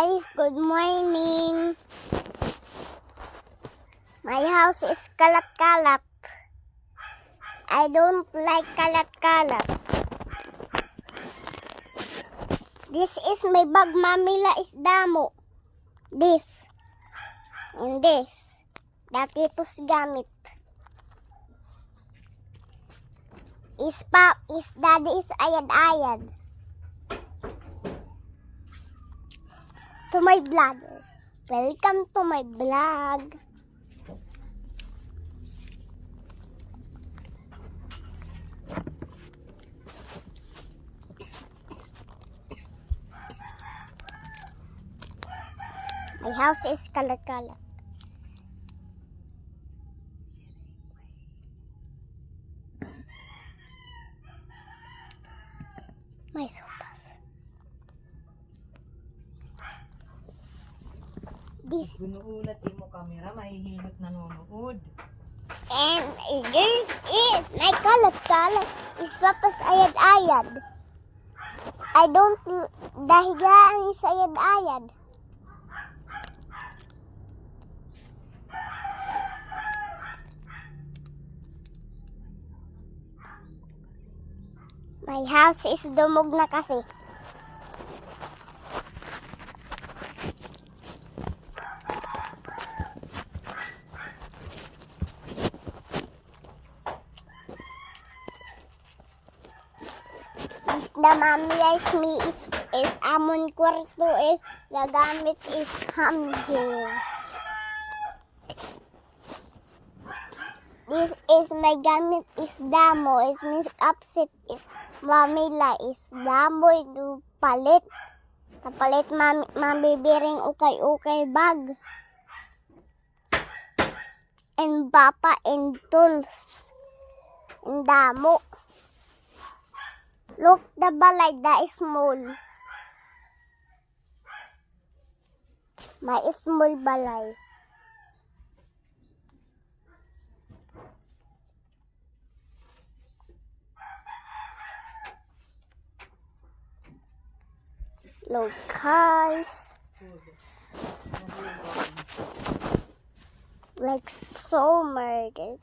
Guys, good morning. My house is kalat-kalat. I don't like kalat-kalat. This is my bag, Mamila is damo. This. And this. Dati ito's gamit. Is daddy is ayad-ayad. To my vlog. Welcome to my vlog. My house is kalat-kalat. My sopas. This. Gunuulat mo camera, mahihilot nanonood. And there's it. My kalat-kalat is papas ayad-ayad. I don't, dahigaan is ayad-ayad. My house is dumog na kasi. Is the mamila is me is amon kwarto is gagamit is hamding. This is my gamit is damo is Miss Upset is mamila is damo do palit. Kapalit mabibiring ukay-ukay bag. And papa and tools. And damo. Look, the balay, that is small. My small balay. Look, guys. Like so murder.